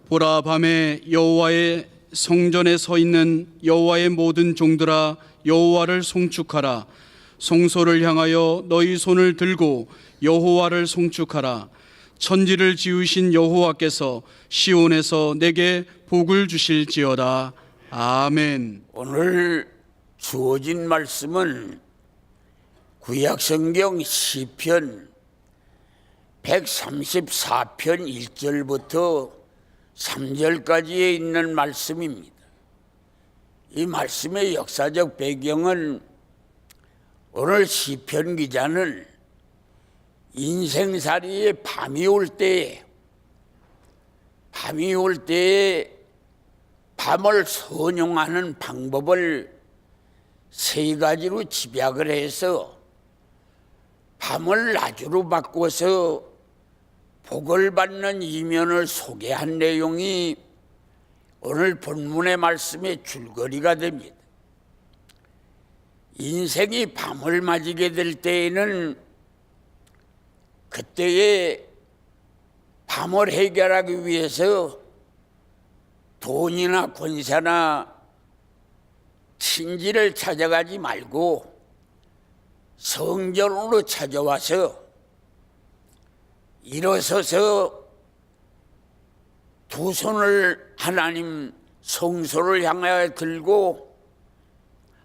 보라, 밤에 여호와의 성전에 서 있는 여호와의 모든 종들아, 여호와를 송축하라. 성소를 향하여 너희 손을 들고 여호와를 송축하라. 천지를 지으신 여호와께서 시온에서 내게 복을 주실지어다. 아멘. 오늘 주어진 말씀은 구약성경 시편 134편 1절부터 3절까지에 있는 말씀입니다. 이 말씀의 역사적 배경은 오늘 시편 기자는 인생살이에 밤이 올 때에 밤을 선용하는 방법을 세 가지로 집약을 해서 밤을 낮으로 바꿔서 복을 받는 이면을 소개한 내용이 오늘 본문의 말씀의 줄거리가 됩니다. 인생이 밤을 맞이게 될 때에는 그때에 밤을 해결하기 위해서 돈이나 권세나 친지를 찾아가지 말고 성전으로 찾아와서 일어서서 두 손을 하나님 성소를 향하여 들고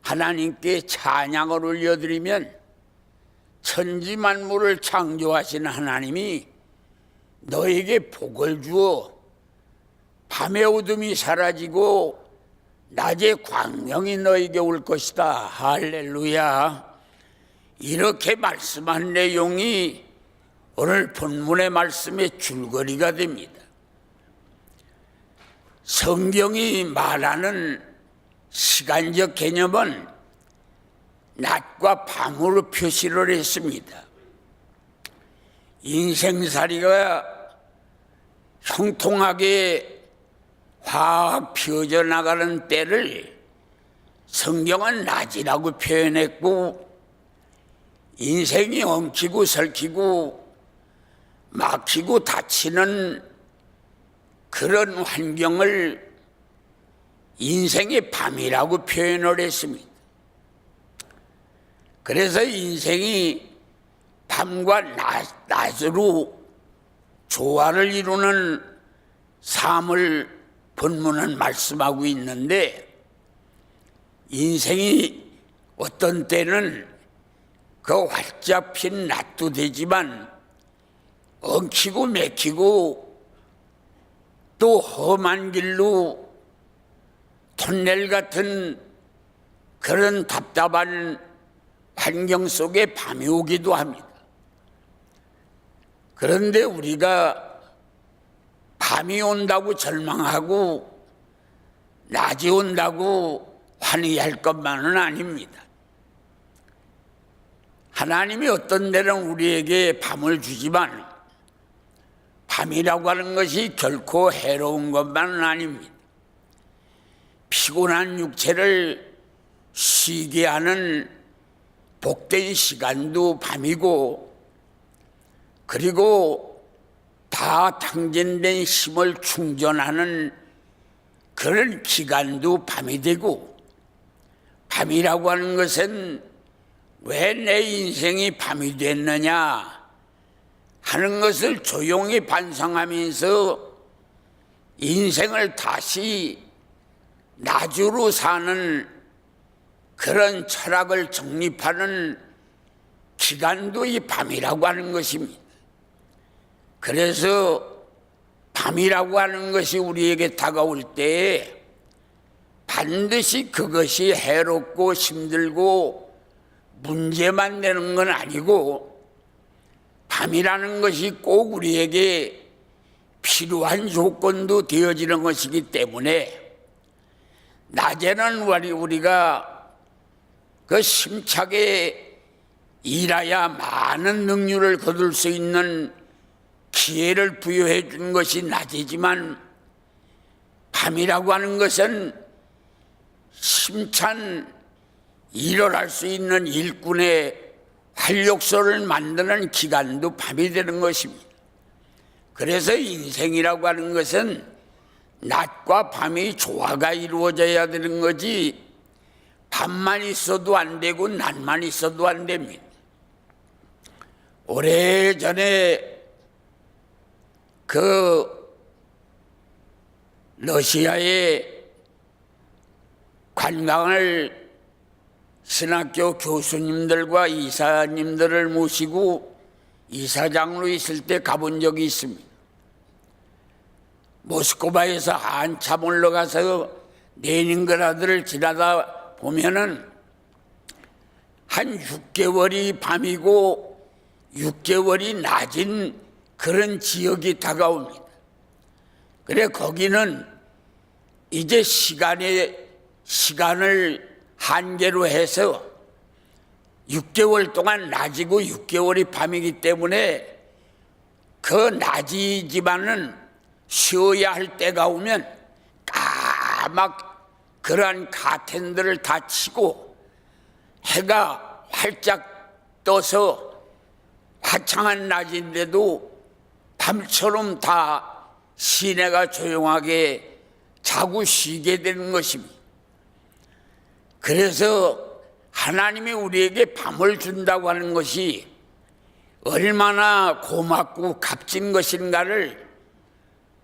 하나님께 찬양을 올려드리면 천지 만물을 창조하신 하나님이 너에게 복을 주어 밤의 어둠이 사라지고 낮의 광명이 너에게 올 것이다. 할렐루야. 이렇게 말씀한 내용이 오늘 본문의 말씀의 줄거리가 됩니다. 성경이 말하는 시간적 개념은 낮과 밤으로 표시를 했습니다. 인생살이가 형통하게 확 피어져 나가는 때를 성경은 낮이라고 표현했고, 인생이 엉키고 설키고 막히고 닫히는 그런 환경을 인생의 밤이라고 표현을 했습니다. 그래서 인생이 밤과 낮으로 조화를 이루는 삶을 본문은 말씀하고 있는데, 인생이 어떤 때는 그 활짝 핀 낮도 되지만 엉키고 맥히고 또 험한 길로 톤넬 같은 그런 답답한 환경 속에 밤이 오기도 합니다. 그런데 우리가 밤이 온다고 절망하고 낮이 온다고 환희할 것만은 아닙니다. 하나님이 어떤 데는 우리에게 밤을 주지만 밤이라고 하는 것이 결코 해로운 것만은 아닙니다. 피곤한 육체를 쉬게 하는 복된 시간도 밤이고, 그리고 다 탕진된 힘을 충전하는 그런 기간도 밤이 되고, 밤이라고 하는 것은 왜 내 인생이 밤이 됐느냐 하는 것을 조용히 반성하면서 인생을 다시 낮으로 사는 그런 철학을 정립하는 기간도 이 밤이라고 하는 것입니다. 그래서 밤이라고 하는 것이 우리에게 다가올 때에 반드시 그것이 해롭고 힘들고 문제만 되는 건 아니고, 밤이라는 것이 꼭 우리에게 필요한 조건도 되어지는 것이기 때문에 낮에는 우리가 그 힘차게 일하여 많은 능률을 거둘 수 있는 기회를 부여해 준 것이 낮이지만, 밤이라고 하는 것은 힘찬 일을 할 수 있는 일꾼의 활력소를 만드는 기간도 밤이 되는 것입니다. 그래서 인생이라고 하는 것은 낮과 밤이 조화가 이루어져야 되는 거지, 밤만 있어도 안 되고 낮만 있어도 안 됩니다. 오래전에 러시아에 관광을 신학교 교수님들과 이사님들을 모시고 이사장으로 있을 때 가본 적이 있습니다. 모스크바에서 한참 올라가서 레닌그라드를 지나다 보면은 한 6개월이 밤이고 6개월이 낮은 그런 지역이 다가옵니다. 그래 거기는 이제 시간을 한계로 해서 6개월 동안 낮이고 6개월이 밤이기 때문에 그 낮이지만은 쉬어야 할 때가 오면 까막 그러한 가텐들을 다 치고 해가 활짝 떠서 화창한 낮인데도 밤처럼 다 시내가 조용하게 자고 쉬게 되는 것입니다. 그래서 하나님이 우리에게 밤을 준다고 하는 것이 얼마나 고맙고 값진 것인가를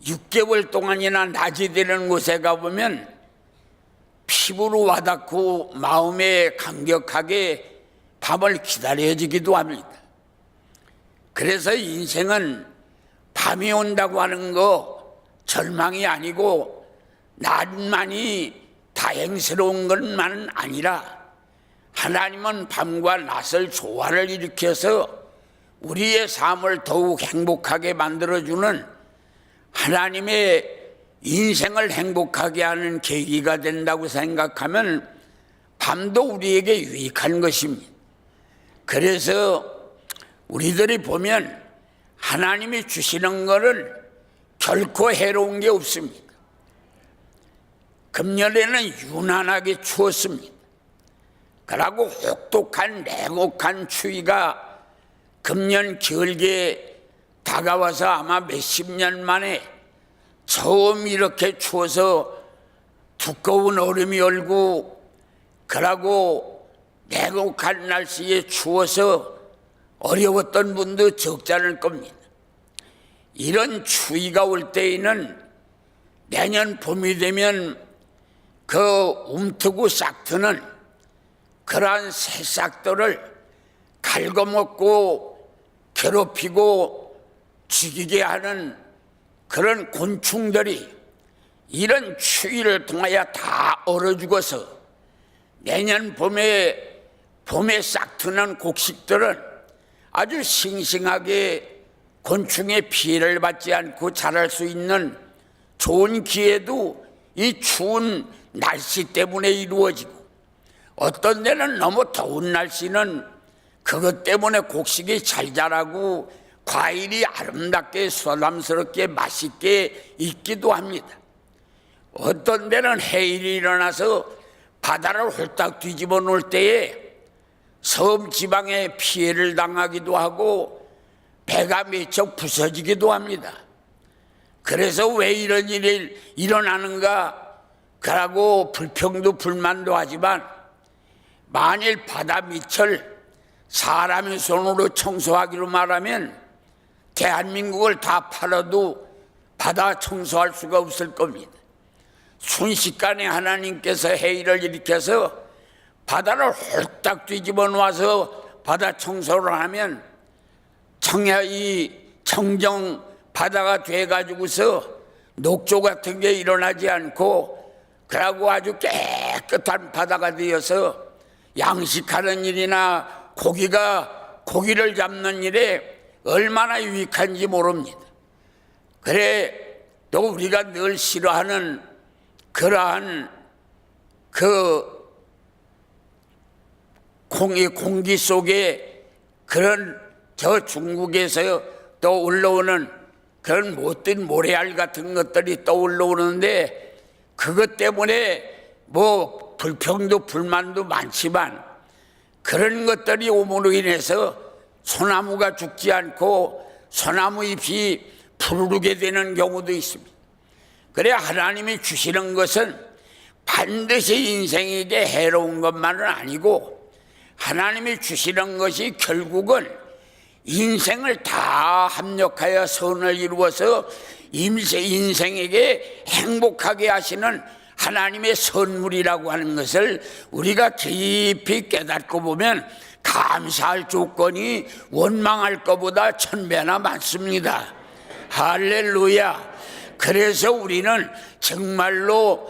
6개월 동안이나 낮이 되는 곳에 가보면 피부로 와닿고 마음에 감격하게 밤을 기다려지기도 합니다. 그래서 인생은 밤이 온다고 하는 거 절망이 아니고 낮만이 다행스러운 것만은 아니라 하나님은 밤과 낮을 조화를 일으켜서 우리의 삶을 더욱 행복하게 만들어주는 하나님의 인생을 행복하게 하는 계기가 된다고 생각하면 밤도 우리에게 유익한 것입니다. 그래서 우리들이 보면 하나님이 주시는 것은 결코 해로운 게 없습니다. 금년에는 유난하게 추웠습니다. 그러고 혹독한 냉혹한 추위가 금년 겨울에 다가와서 아마 몇십 년 만에 처음 이렇게 추워서 두꺼운 얼음이 얼고 그러고 냉혹한 날씨에 추워서 어려웠던 분도 적지 않을 겁니다. 이런 추위가 올 때에는 내년 봄이 되면 그 움트고 싹트는 그러한 새싹들을 갉아먹고 괴롭히고 죽이게 하는 그런 곤충들이 이런 추위를 통하여 다 얼어 죽어서 내년 봄에 싹트는 곡식들은 아주 싱싱하게 곤충의 피해를 받지 않고 자랄 수 있는 좋은 기회도 이 추운 날씨 때문에 이루어지고 어떤 데는 너무 더운 날씨는 그것 때문에 곡식이 잘 자라고 과일이 아름답게 소담스럽게 맛있게 익기도 합니다. 어떤 데는 해일이 일어나서 바다를 홀딱 뒤집어 놓을 때에 섬 지방에 피해를 당하기도 하고 배가 미쳐 부서지기도 합니다. 그래서 왜 이런 일이 일어나는가 그러고 불평도 불만도 하지만 만일 바다 밑을 사람의 손으로 청소하기로 말하면 대한민국을 다 팔아도 바다 청소할 수가 없을 겁니다. 순식간에 하나님께서 해일을 일으켜서 바다를 홀딱 뒤집어 놓아서 바다 청소를 하면 이 청정 바다가 돼가지고서 녹조 같은 게 일어나지 않고 그러고 아주 깨끗한 바다가 되어서 양식하는 일이나 고기를 잡는 일에 얼마나 유익한지 모릅니다. 그래 또 우리가 늘 싫어하는 그러한 공기 속에 그런 저 중국에서 또 올라오는 그런 못된 모래알 같은 것들이 떠올라오는데 그것 때문에 뭐 불평도 불만도 많지만 그런 것들이 오므로 인해서 소나무가 죽지 않고 소나무 잎이 푸르르게 되는 경우도 있습니다. 그래 하나님이 주시는 것은 반드시 인생에게 해로운 것만은 아니고 하나님이 주시는 것이 결국은 인생을 다 합력하여 선을 이루어서 인생에게 행복하게 하시는 하나님의 선물이라고 하는 것을 우리가 깊이 깨닫고 보면 감사할 조건이 원망할 것보다 1000배나 많습니다. 할렐루야. 그래서 우리는 정말로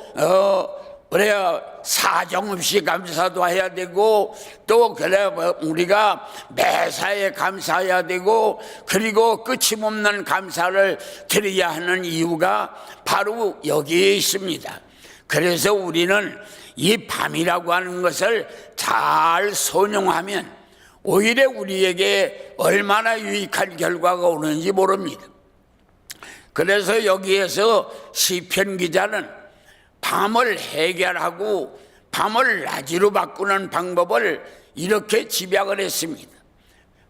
그래야 사정없이 감사도 해야 되고 또 그래 우리가 매사에 감사해야 되고 그리고 끝임없는 감사를 드려야 하는 이유가 바로 여기에 있습니다. 그래서 우리는 이 밤이라고 하는 것을 잘 선용하면 오히려 우리에게 얼마나 유익한 결과가 오는지 모릅니다. 그래서 여기에서 시편 기자는 밤을 해결하고 밤을 낮으로 바꾸는 방법을 이렇게 집약을 했습니다.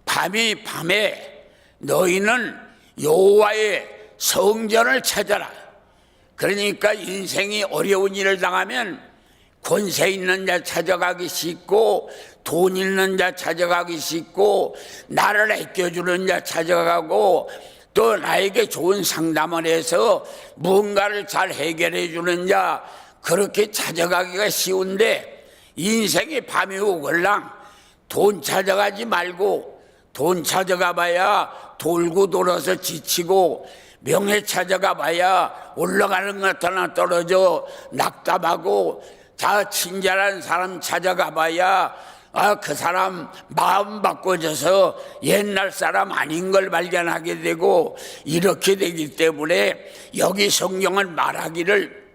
밤에 너희는 여호와의 성전을 찾아라. 그러니까 인생이 어려운 일을 당하면 권세 있는 자 찾아가기 쉽고 돈 있는 자 찾아가기 쉽고 나를 아껴주는 자 찾아가고 또 나에게 좋은 상담을 해서 무언가를 잘 해결해 주는 자 그렇게 찾아가기가 쉬운데 인생이 밤이 오걸랑 돈 찾아가지 말고 돈 찾아가 봐야 돌고 돌아서 지치고 명예 찾아가 봐야 올라가는 것 하나 떨어져 낙담하고 다 친절한 사람 찾아가 봐야 그 사람 마음 바꿔져서 옛날 사람 아닌 걸 발견하게 되고 이렇게 되기 때문에 여기 성경은 말하기를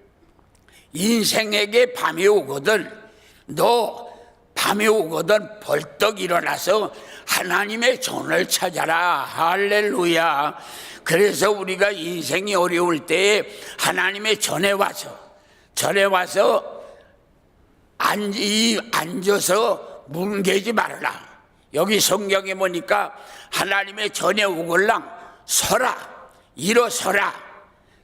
인생에게 밤이 오거든 너 밤이 오거든 벌떡 일어나서 하나님의 전을 찾아라. 할렐루야. 그래서 우리가 인생이 어려울 때에 하나님의 전에 와서 앉아서 뭉개지 말아라. 여기 성경에 보니까 하나님의 전에 오걸랑 서라, 일어서라.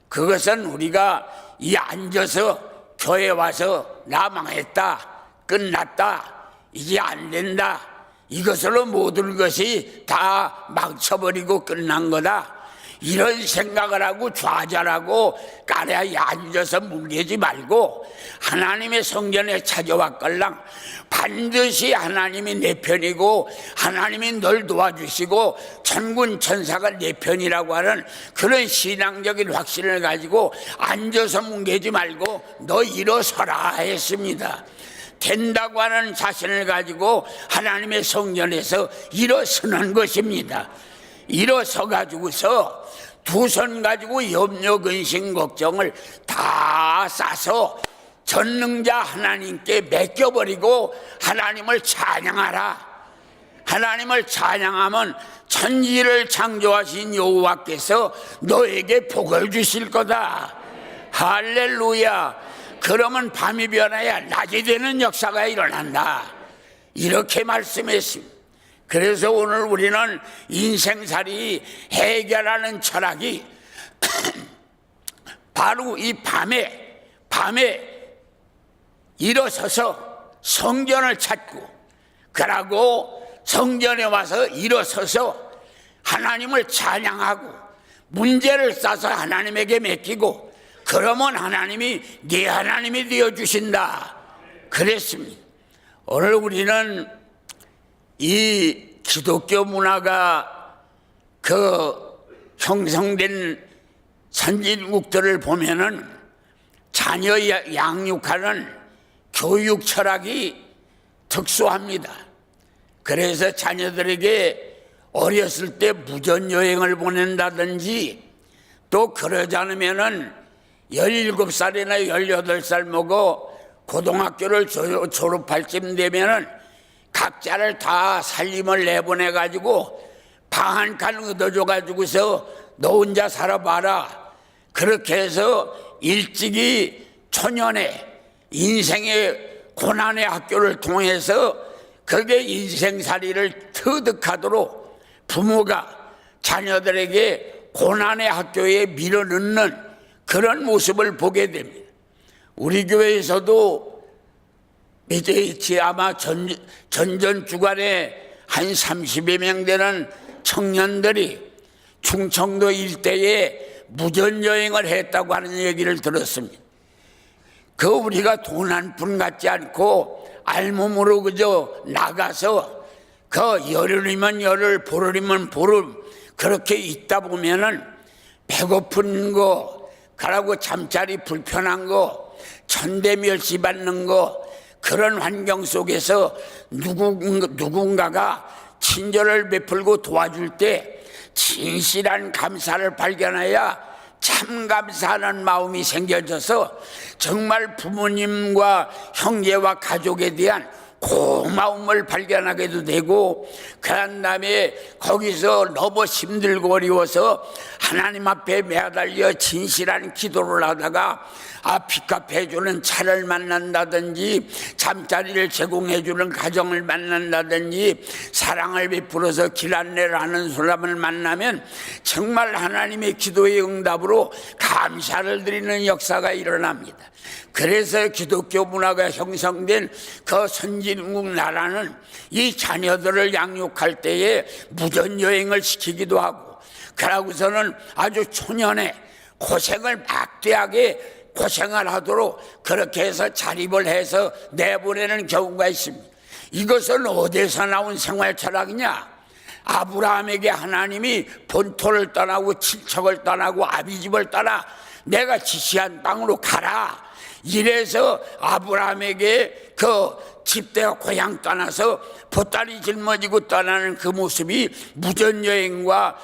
그것은 우리가 이 앉아서 교회 와서 나 망했다, 끝났다, 이제 안 된다, 이것으로 모든 것이 다 망쳐버리고 끝난 거다, 이런 생각을 하고 좌절하고 까레에 앉아서 뭉개지 말고 하나님의 성전에 찾아왔걸랑 반드시 하나님이 내 편이고 하나님이 널 도와주시고 천군 천사가 내 편이라고 하는 그런 신앙적인 확신을 가지고 앉아서 뭉개지 말고 너 일어서라 했습니다. 된다고 하는 자신을 가지고 하나님의 성전에서 일어서는 것입니다. 일어서 가지고서 두 손 가지고 염려, 근심, 걱정을 다 싸서 전능자 하나님께 맡겨버리고 하나님을 찬양하라. 하나님을 찬양하면 천지를 창조하신 여호와께서 너에게 복을 주실 거다. 할렐루야. 그러면 밤이 변해야 낮이 되는 역사가 일어난다. 이렇게 말씀했습니다. 그래서 오늘 우리는 인생살이 해결하는 철학이 바로 이 밤에 일어서서 성전을 찾고 그러고 성전에 와서 일어서서 하나님을 찬양하고 문제를 싸서 하나님에게 맡기고 그러면 하나님이 네 하나님이 되어주신다 그랬습니다. 오늘 우리는 이 기독교 문화가 형성된 선진국들을 보면은 자녀 양육하는 교육 철학이 특수합니다. 그래서 자녀들에게 어렸을 때 무전여행을 보낸다든지 또 그러지 않으면은 17살이나 18살 먹어 고등학교를 졸업할 쯤 되면은 각자를 다 살림을 내보내가지고 방 한 칸 얻어줘가지고서 너 혼자 살아봐라. 그렇게 해서 일찍이 초년에 인생의 고난의 학교를 통해서 그게 인생살이를 터득하도록 부모가 자녀들에게 고난의 학교에 밀어넣는 그런 모습을 보게 됩니다. 우리 교회에서도 이제 아마 전전 주간에 한 30여 명 되는 청년들이 충청도 일대에 무전여행을 했다고 하는 얘기를 들었습니다. 그 우리가 돈 한 푼 갖지 않고 알몸으로 그저 나가서 그 열흘이면 열흘, 보름이면 보름 그렇게 있다 보면은 배고픈 거, 가라고 잠자리 불편한 거, 천대멸시 받는 거, 그런 환경 속에서 누군가가 친절을 베풀고 도와줄 때 진실한 감사를 발견해야 참 감사하는 마음이 생겨져서 정말 부모님과 형제와 가족에 대한 고마움을 발견하게도 되고, 그런 다음에 거기서 너무 힘들고 어려워서 하나님 앞에 매달려 진실한 기도를 하다가 빚값 해주는 차를 만난다든지 잠자리를 제공해주는 가정을 만난다든지 사랑을 베풀어서 길 안내를 하는 사람을 만나면 정말 하나님의 기도의 응답으로 감사를 드리는 역사가 일어납니다. 그래서 기독교 문화가 형성된 그 선진국 나라는 이 자녀들을 양육할 때에 무전여행을 시키기도 하고, 그러고서는 아주 초년에 고생을 막대하게 고생을 하도록 그렇게 해서 자립을 해서 내보내는 경우가 있습니다. 이것은 어디서 나온 생활 철학이냐? 아브라함에게 하나님이 본토를 떠나고 친척을 떠나고 아비집을 떠나 내가 지시한 땅으로 가라, 이래서 아브라함에게 그 집대와 고향 떠나서 보따리 짊어지고 떠나는 그 모습이 무전여행과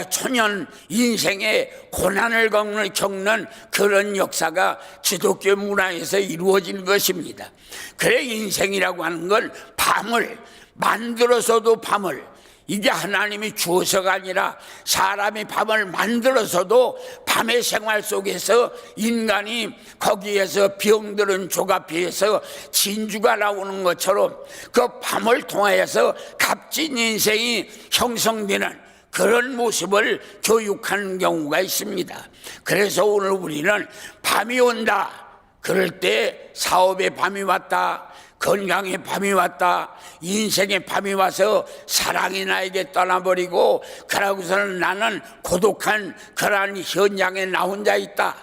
초년 인생의 고난을 겪는 그런 역사가 기독교 문화에서 이루어진 것입니다. 그래 인생이라고 하는 건 밤을 만들어서도 밤을, 이게 하나님이 주어서가 아니라 사람이 밤을 만들어서도 밤의 생활 속에서 인간이 거기에서 병들은 조각비에서 진주가 나오는 것처럼 그 밤을 통하여서 값진 인생이 형성되는 그런 모습을 교육하는 경우가 있습니다. 그래서 오늘 우리는 밤이 온다, 그럴 때 사업의 밤이 왔다, 건강의 밤이 왔다, 인생의 밤이 와서 사랑이 나에게 떠나버리고 그러고서는 나는 고독한 그러한 현장에 나 혼자 있다,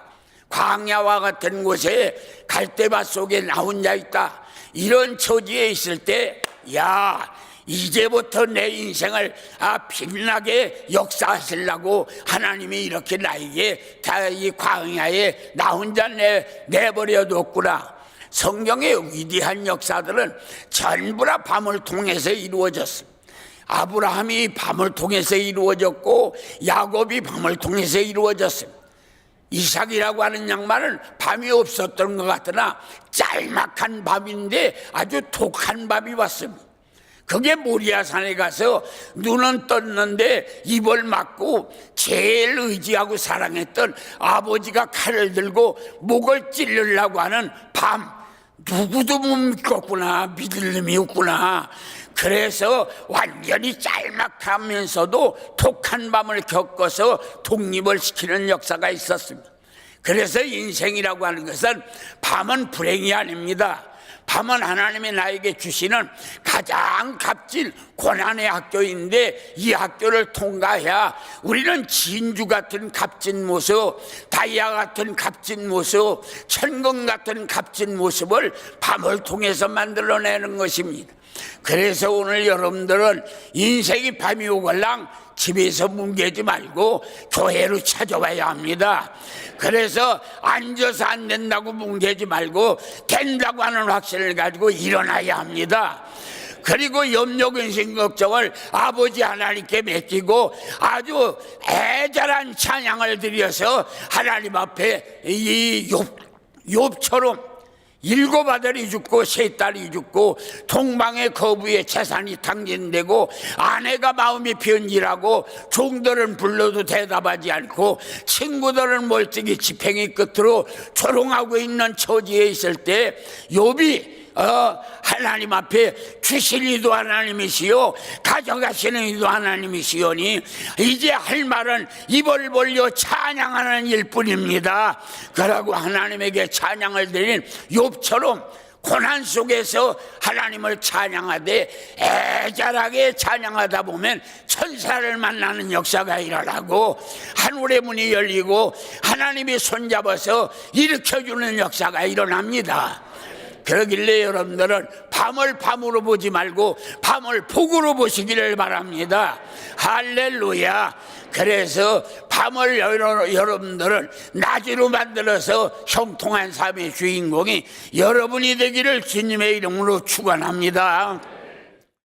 광야와 같은 곳에 갈대밭 속에 나 혼자 있다, 이런 처지에 있을 때 이제부터 내 인생을 빛나게 역사하시려고 하나님이 이렇게 나에게 다 이 광야에 나 혼자 내버려뒀구나. 성경의 위대한 역사들은 전부 다 밤을 통해서 이루어졌습니다. 아브라함이 밤을 통해서 이루어졌고 야곱이 밤을 통해서 이루어졌습니다. 이삭이라고 하는 양반은 밤이 없었던 것 같으나 짤막한 밤인데 아주 독한 밤이 왔습니다. 그게 모리아산에 가서 눈은 떴는데 입을 막고 제일 의지하고 사랑했던 아버지가 칼을 들고 목을 찌르려고 하는 밤, 누구도 못 믿겠구나, 믿을 놈이 없구나. 그래서 완전히 짤막하면서도 독한 밤을 겪어서 독립을 시키는 역사가 있었습니다. 그래서 인생이라고 하는 것은 밤은 불행이 아닙니다. 밤은 하나님이 나에게 주시는 가장 값진 고난의 학교인데, 이 학교를 통과해야 우리는 진주 같은 값진 모습, 다이아 같은 값진 모습, 천금 같은 값진 모습을 밤을 통해서 만들어내는 것입니다. 그래서 오늘 여러분들은 인생이 밤이 오걸랑 집에서 뭉개지 말고 교회로 찾아와야 합니다. 그래서 앉아서 안 된다고 뭉개지 말고 된다고 하는 확신을 가지고 일어나야 합니다. 그리고 염려 근심 걱정을 아버지 하나님께 맡기고 아주 애절한 찬양을 드려서 하나님 앞에 이 욥처럼 7 아들이 죽고 3 딸이 죽고 동방의 거부의 재산이 탕진되고 아내가 마음이 변질하고 종들은 불러도 대답하지 않고 친구들은 멀찍이 지팽이 끝으로 조롱하고 있는 처지에 있을 때 욥이 하나님 앞에 주신 이도 하나님이시요 가져가시는 이도 하나님이시오니 이제 할 말은 입을 벌려 찬양하는 일뿐입니다. 그러고 하나님에게 찬양을 드린 욥처럼 고난 속에서 하나님을 찬양하되 애절하게 찬양하다 보면 천사를 만나는 역사가 일어나고 하늘의 문이 열리고 하나님이 손잡아서 일으켜주는 역사가 일어납니다. 그러길래 여러분들은 밤을 밤으로 보지 말고 밤을 복으로 보시기를 바랍니다. 할렐루야. 그래서 밤을 여러분들은 낮으로 만들어서 형통한 삶의 주인공이 여러분이 되기를 주님의 이름으로 축원합니다.